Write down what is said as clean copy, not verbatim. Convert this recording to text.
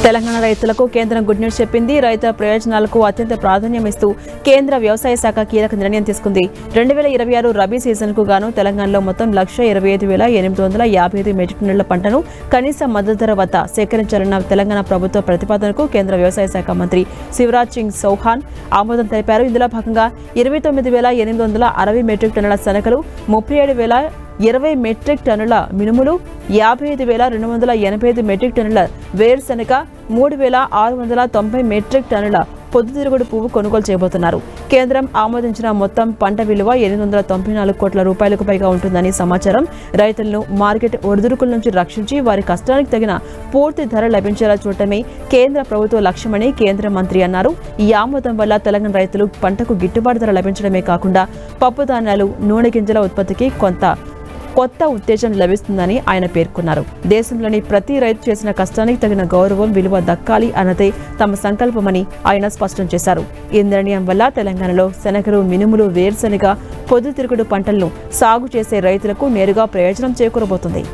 తెలంగాణ రైతులకు కేంద్రం good news చెప్పింది. రైతుల ప్రయోజనాలకు అత్యంత ప్రాధాన్యం ఇస్తూ కేంద్ర వ్యవసాయ శాఖ కీలక నిర్ణయం తీసుకుంది. 2026 రబీ సీజన్కు గాను తెలంగాణలో మొత్తం 125,855 మెట్రిక్ టన్నుల పంటను కనీస మద్దతు ధర వద్ద సేకరించాలన్న తెలంగాణ ప్రభుత్వ ప్రతిపాదనకు కేంద్ర వ్యవసాయ శాఖ మంత్రి శివరాజ్ సింగ్ చౌహాన్ ఆమోదం తెలిపారు. ఇందులో భాగంగా 29,860 మెట్రిక్ టన్నుల శనగలు, 37,020 మెట్రిక్ టన్నుల మినుములు, 55,285 మెట్రిక్ టన్నుల వేరుశనగ, 3,690 మెట్రిక్ టన్నుల పొద్దుతిరుగుడు పువ్వు కొనుగోలు చేయబోతున్నారు. కేంద్రం ఆమోదించిన మొత్తం పంట విలువ 894 కోట్ల రూపాయలకు పైగా ఉంటుందని సమాచారం. రైతులను మార్కెట్ ఒడిదుడుకుల నుంచి రక్షించి వారి కష్టానికి తగిన పూర్తి ధర లభించేలా చూడటమే కేంద్ర ప్రభుత్వ లక్ష్యమని కేంద్ర మంత్రి అన్నారు. ఈ ఆమోదం వల్ల తెలంగాణ రైతులు పంటకు గిట్టుబాటు ధర లభించడమే కాకుండా పప్పు ధాన్యాలు, నూనె గింజల ఉత్పత్తికి కొత్త ఉత్తేజం లభిస్తుందని ఆయన పేర్కొన్నారు. దేశంలోని ప్రతి రైతు చేసిన కష్టానికి తగిన గౌరవం, విలువ దక్కాలి అన్నదే తమ సంకల్పమని ఆయన స్పష్టం చేశారు. ఈ నిర్ణయం వల్ల తెలంగాణలో శనగలు, మినుములు, వేరుశనగ, పొద్దుతిరుగుడు పంటలను సాగు చేసే రైతులకు నేరుగా ప్రయోజనం చేకూరబోతుంది.